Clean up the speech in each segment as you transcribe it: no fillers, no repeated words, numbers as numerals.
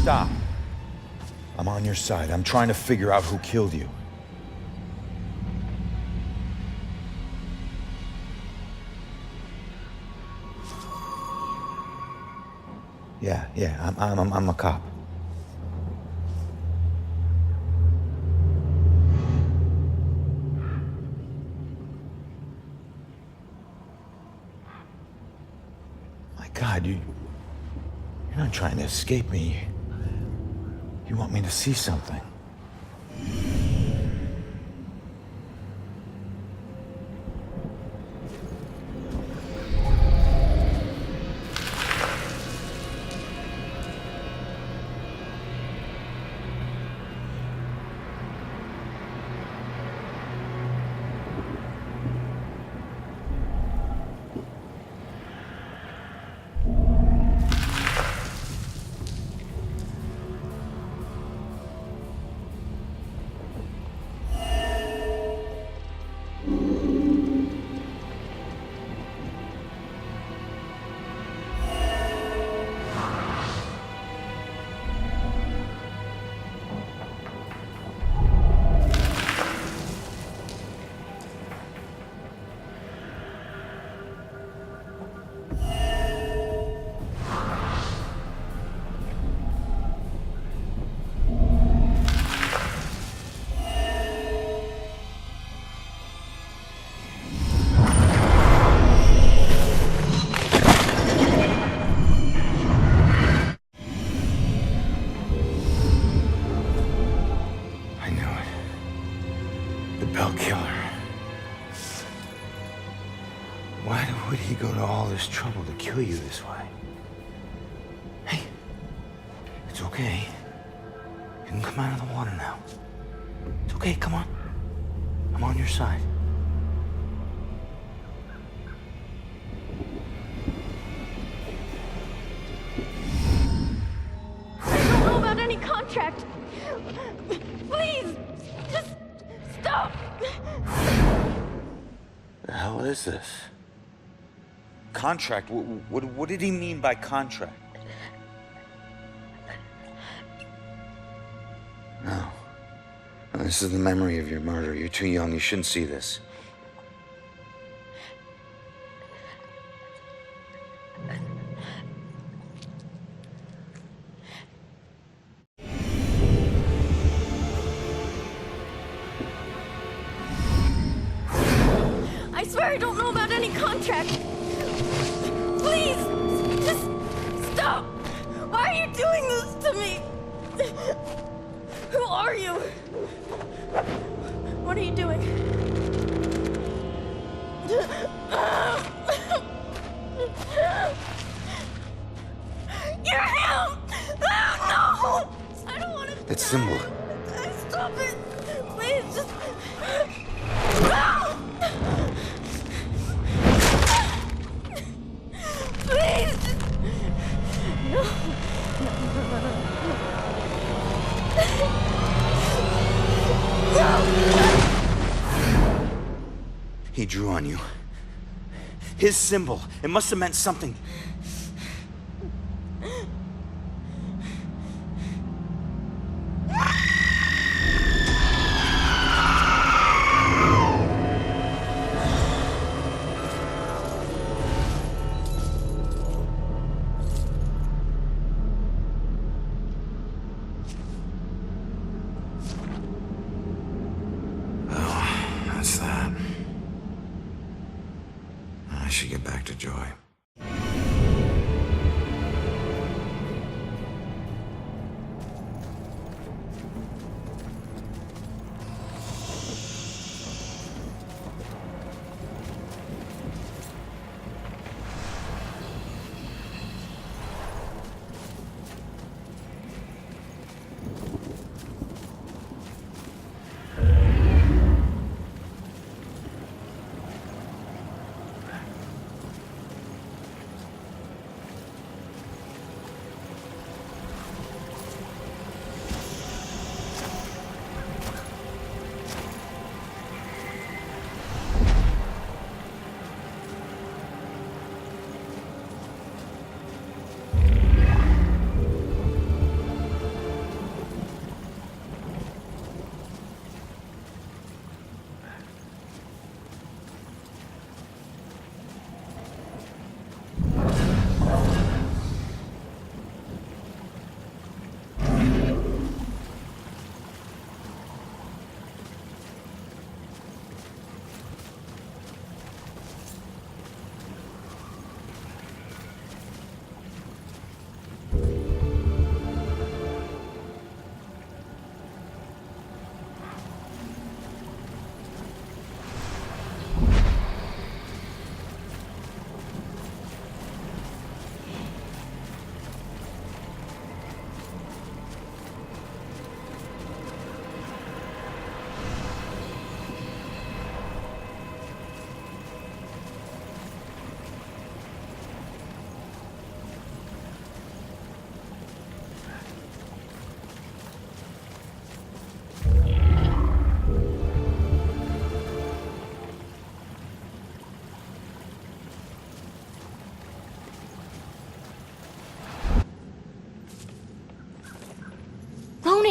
stop. I'm on your side. I'm trying to figure out who killed you. Yeah, I'm a cop. My God, you're not trying to escape me. You want me to see something. Why would he go to all this trouble to kill you this way? Hey, it's okay. You can come out of the water now. It's okay, come on. I'm on your side. I don't know about any contract. Please, just stop. The hell is this? Contract? What did he mean by contract? No. No, this is the memory of your murder. You're too young. You shouldn't see this. I swear I don't know about any contract. Please, just stop. Why are you doing this to me? Who are you? What are you doing? You're him! Oh, no! I don't want to. That symbol. Stop it! Please, just. No! Please! No. He drew on you. His symbol. It must have meant something. That's that. I should get back to Joy.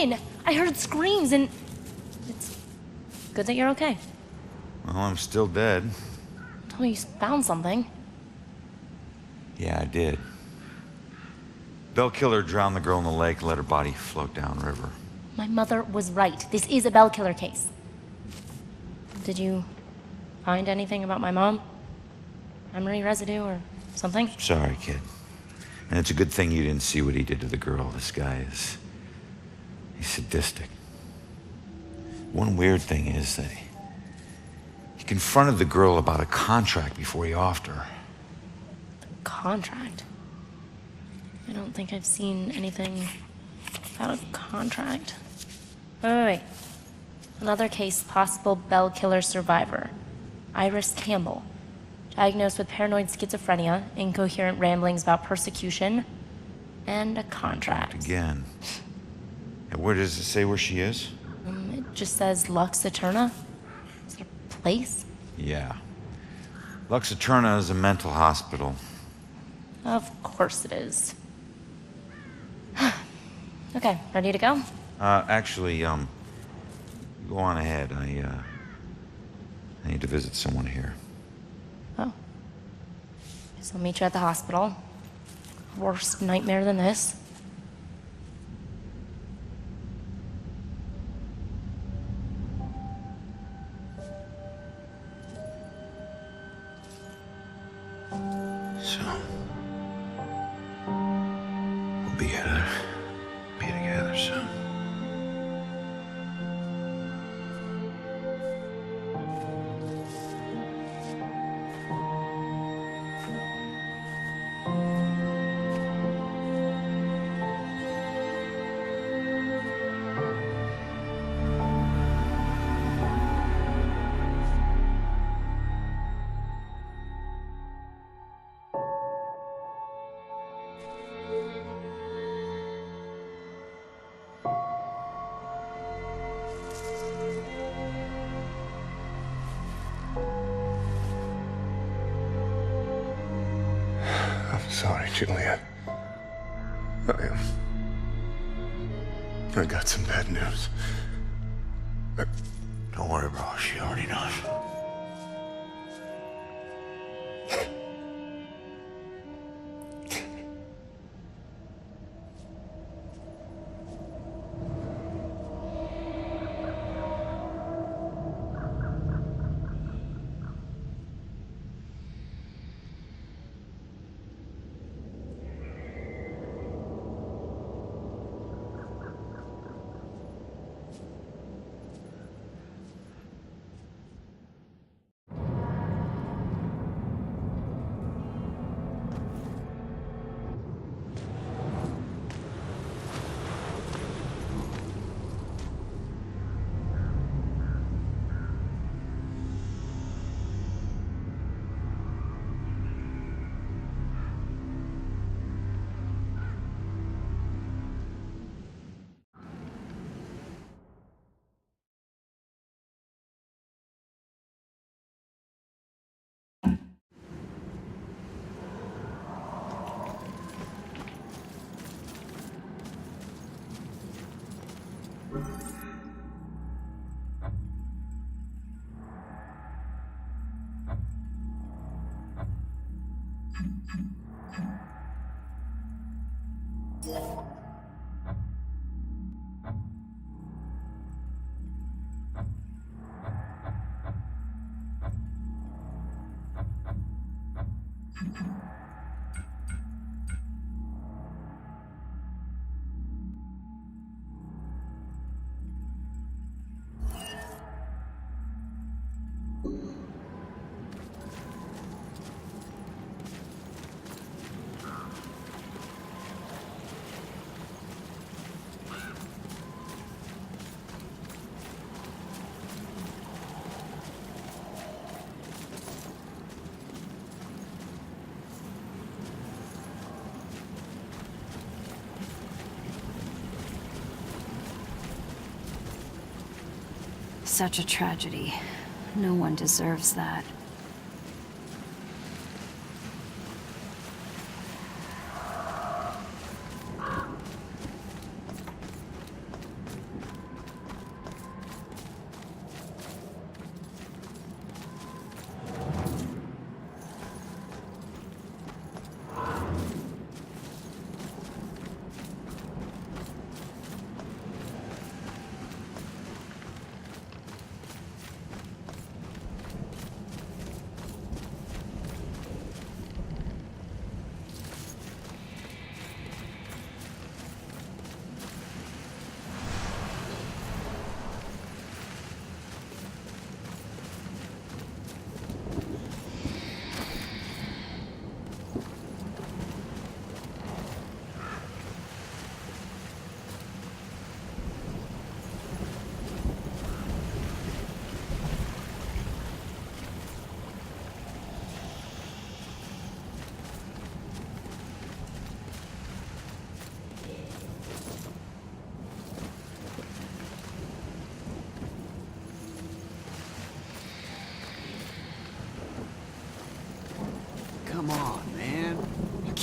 in. I heard screams and... It's good that you're okay. Well, I'm still dead. Tell me you found something. Yeah, I did. Bell killer drowned the girl in the lake and let her body float downriver. My mother was right. This is a Bell killer case. Did you find anything about my mom? Memory residue or something? Sorry, kid. And it's a good thing you didn't see what he did to the girl. This guy is... he's sadistic. One weird thing is that he confronted the girl about a contract before he offed her. Contract? I don't think I've seen anything about a contract. Wait. Another case, possible Bell killer survivor. Iris Campbell. Diagnosed with paranoid schizophrenia, incoherent ramblings about persecution, and a contract. Again. And where does it say where she is? It just says Lux Eterna. Is it a place? Yeah. Lux Eterna is a mental hospital. Of course it is. Okay, ready to go? Actually, go on ahead. I need to visit someone here. Oh. Guess I'll meet you at the hospital. Worst nightmare than this. So, we'll be together soon. Sorry, Julia. I got some bad news. Don't worry, bro. She already knows. Such a tragedy. No one deserves that.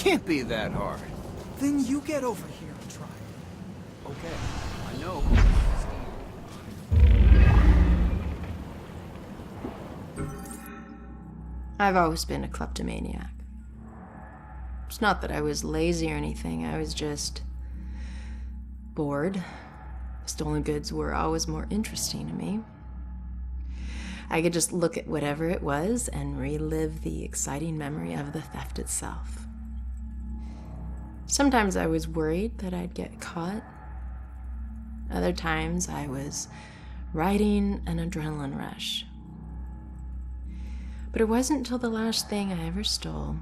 can't be that hard. Then you get over here and try. Okay, I know. I've always been a kleptomaniac. It's not that I was lazy or anything, I was just bored. Stolen goods were always more interesting to me. I could just look at whatever it was and relive the exciting memory of the theft itself. Sometimes I was worried that I'd get caught. Other times I was riding an adrenaline rush. But it wasn't until the last thing I ever stole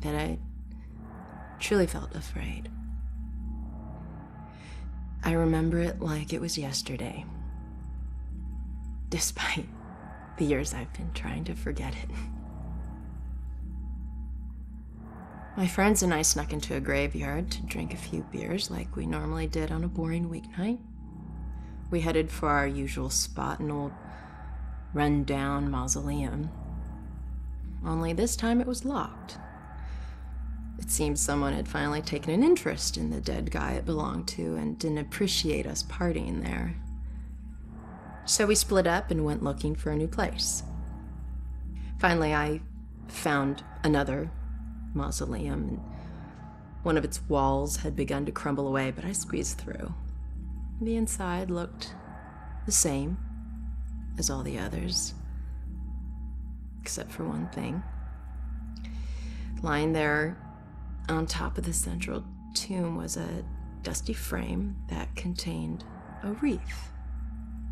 that I truly felt afraid. I remember it like it was yesterday, despite the years I've been trying to forget it. My friends and I snuck into a graveyard to drink a few beers like we normally did on a boring weeknight. We headed for our usual spot, an old run-down mausoleum. Only this time it was locked. It seems someone had finally taken an interest in the dead guy it belonged to and didn't appreciate us partying there. So we split up and went looking for a new place. Finally, I found another mausoleum, and one of its walls had begun to crumble away, but I squeezed through. The inside looked the same as all the others, except for one thing. Lying there on top of the central tomb was a dusty frame that contained a wreath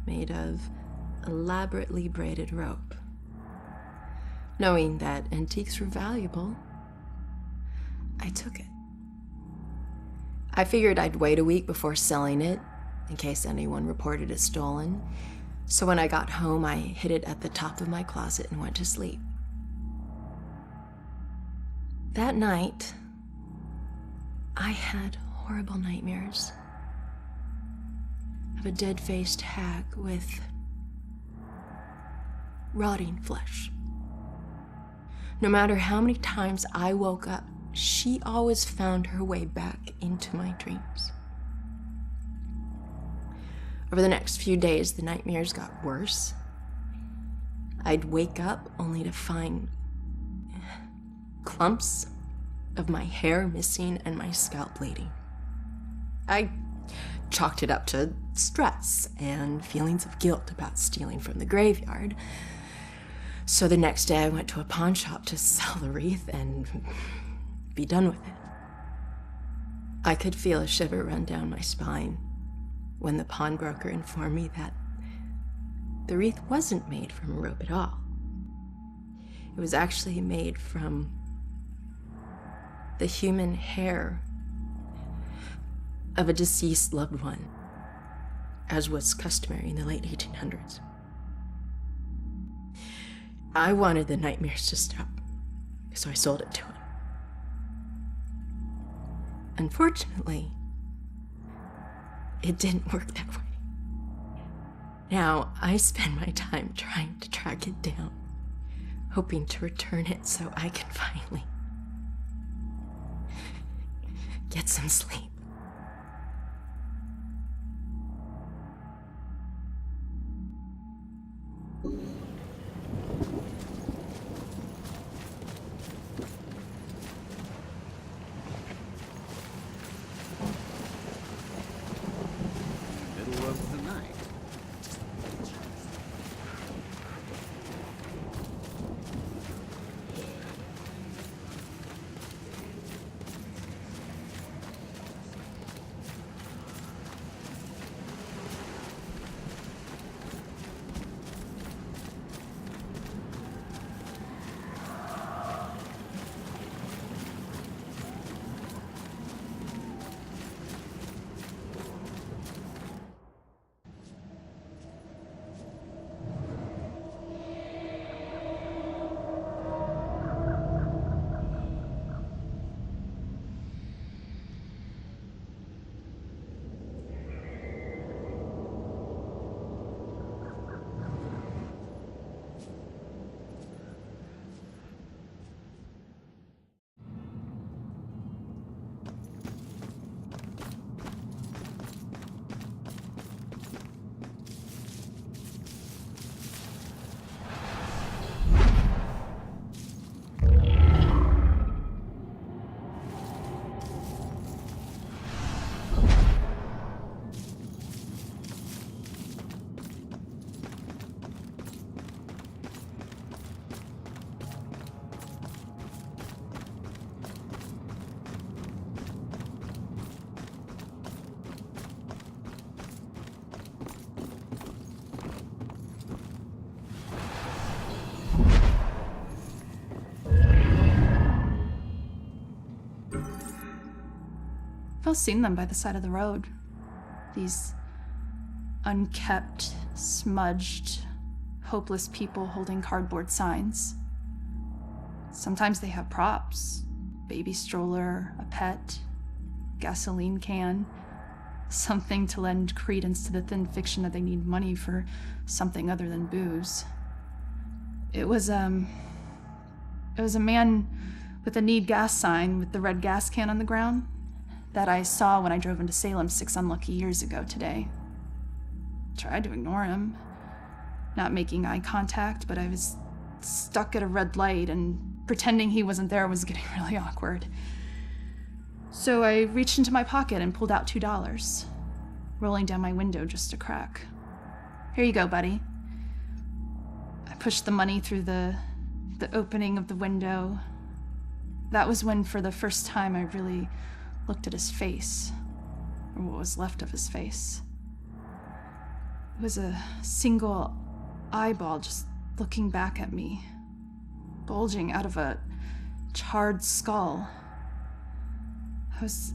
made of elaborately braided rope. Knowing that antiques were valuable, I took it. I figured I'd wait a week before selling it in case anyone reported it stolen. So when I got home, I hid it at the top of my closet and went to sleep. That night, I had horrible nightmares of a dead-faced hag with rotting flesh. No matter how many times I woke up, she always found her way back into my dreams. Over the next few days, the nightmares got worse. I'd wake up only to find clumps of my hair missing and my scalp bleeding. I chalked it up to stress and feelings of guilt about stealing from the graveyard. So the next day I went to a pawn shop to sell the wreath and be done with it. I could feel a shiver run down my spine when the pawnbroker informed me that the wreath wasn't made from rope at all. It was actually made from the human hair of a deceased loved one, as was customary in the late 1800s. I wanted the nightmares to stop, so I sold it to him. Unfortunately, it didn't work that way. Now, I spend my time trying to track it down, hoping to return it so I can finally get some sleep. Middle of the night. I've all seen them by the side of the road. These unkept, smudged, hopeless people holding cardboard signs. Sometimes they have props. Baby stroller, a pet, gasoline can. Something to lend credence to the thin fiction that they need money for something other than booze. It was a man with a need gas sign with the red gas can on the ground that I saw when I drove into Salem 6 unlucky years ago today. Tried to ignore him, not making eye contact, but I was stuck at a red light and pretending he wasn't there was getting really awkward. So I reached into my pocket and pulled out $2, rolling down my window just a crack. Here you go, buddy. I pushed the money through the opening of the window. That was when, for the first time, I really looked at his face, or what was left of his face. It was a single eyeball just looking back at me, bulging out of a charred skull. I was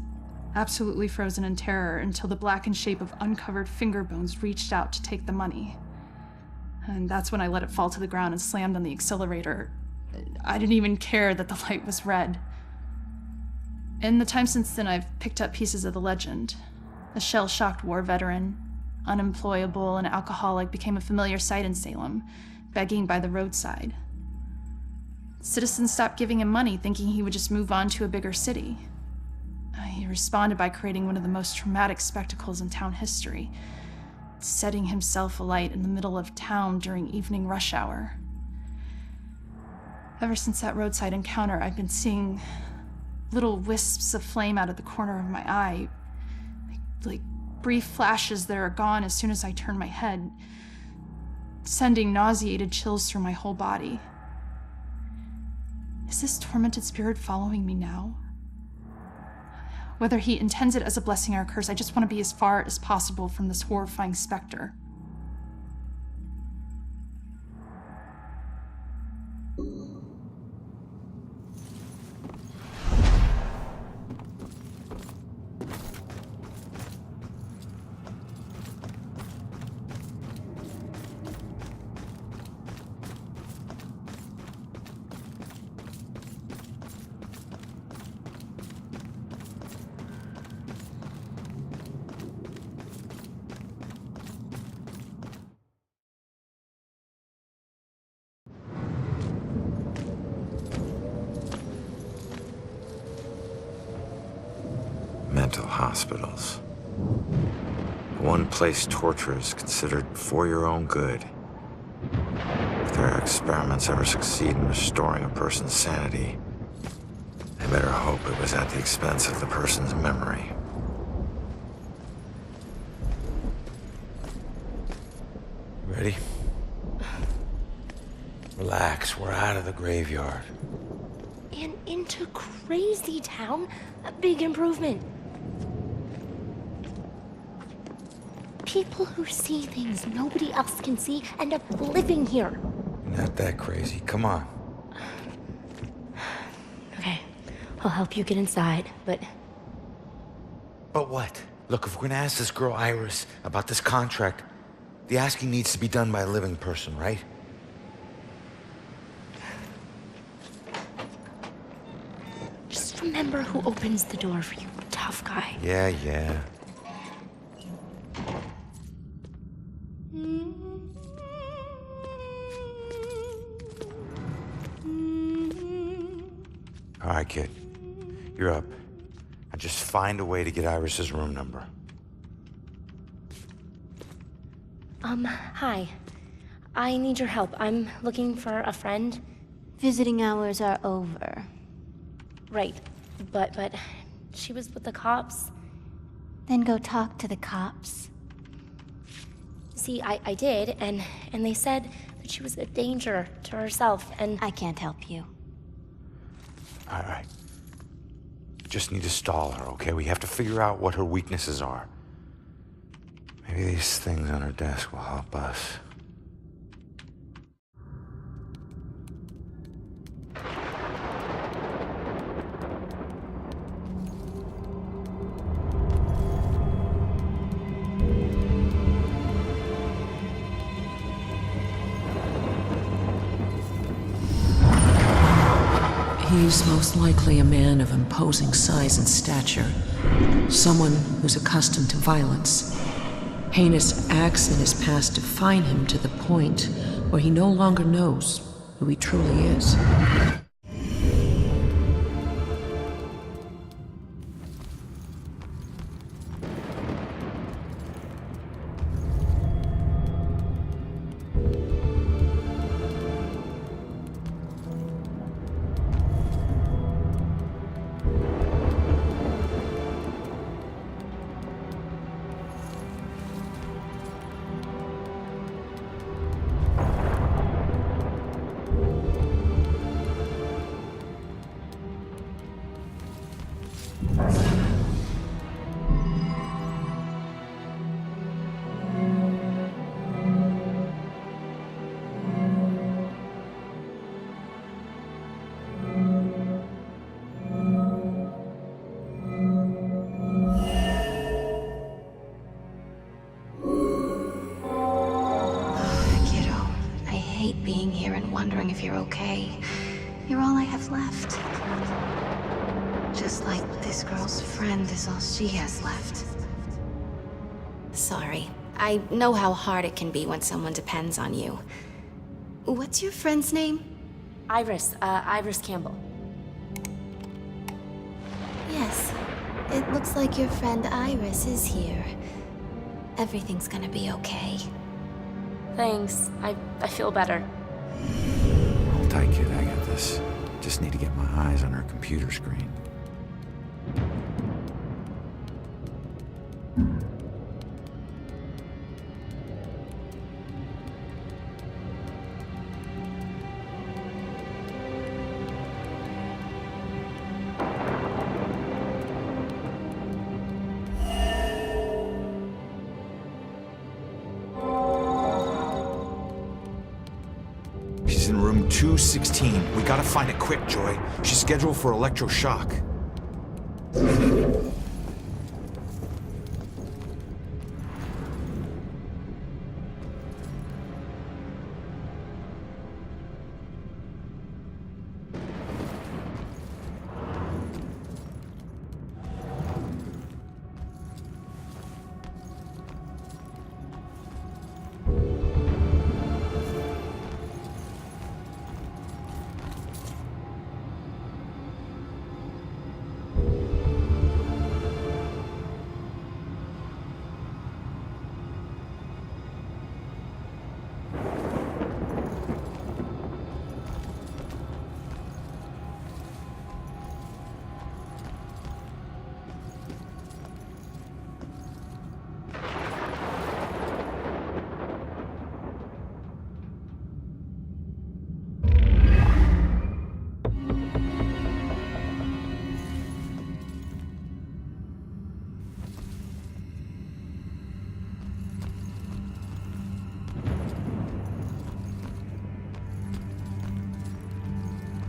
absolutely frozen in terror until the blackened shape of uncovered finger bones reached out to take the money. And that's when I let it fall to the ground and slammed on the accelerator. I didn't even care that the light was red. In the time since then, I've picked up pieces of the legend. A shell-shocked war veteran, unemployable and alcoholic, became a familiar sight in Salem, begging by the roadside. Citizens stopped giving him money, thinking he would just move on to a bigger city. He responded by creating one of the most traumatic spectacles in town history, setting himself alight in the middle of town during evening rush hour. Ever since that roadside encounter, I've been seeing little wisps of flame out of the corner of my eye, like brief flashes that are gone as soon as I turn my head, sending nauseated chills through my whole body. Is this tormented spirit following me now? Whether he intends it as a blessing or a curse, I just want to be as far as possible from this horrifying specter. Mental hospitals. One place torture is considered for your own good. If their experiments ever succeed in restoring a person's sanity, they better hope it was at the expense of the person's memory. Ready? Relax, we're out of the graveyard. And into crazy town? A big improvement. People who see things nobody else can see end up living here. Not that crazy, come on. Okay, I'll help you get inside, but... But what? Look, if we're gonna ask this girl Iris about this contract, the asking needs to be done by a living person, right? Just remember who opens the door for you, tough guy. Yeah. All right, kid. You're up. Now just find a way to get Iris's room number. Hi. I need your help. I'm looking for a friend. Visiting hours are over. Right. But she was with the cops. Then go talk to the cops. See, I did, and they said that she was a danger to herself, and... I can't help you. All right. Just need to stall her, okay? We have to figure out what her weaknesses are. Maybe these things on her desk will help us. He's most likely a man of imposing size and stature. Someone who's accustomed to violence. Heinous acts in his past define him to the point where he no longer knows who he truly is. Being here and wondering if you're okay. You're all I have left. Just like this girl's friend is all she has left. Sorry. I know how hard it can be when someone depends on you. What's your friend's name? Iris Campbell. Yes. It looks like your friend Iris is here. Everything's gonna be okay. Thanks. I feel better. Hold tight, kid. I got this. Just need to get my eyes on her computer screen. She's in room 216. We gotta find it quick, Joy. She's scheduled for electroshock.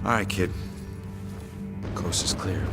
All right, kid. Coast is clear.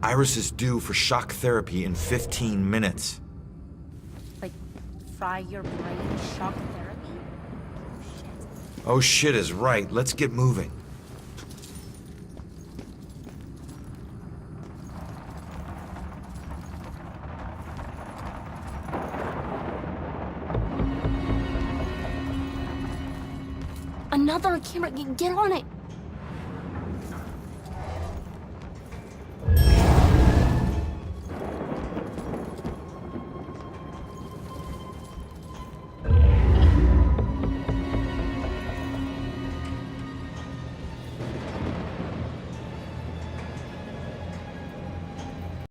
Iris is due for shock therapy in 15 minutes. Like, fry your brain shock therapy? Shit. Oh shit is right. Let's get moving. Another camera. Get on it.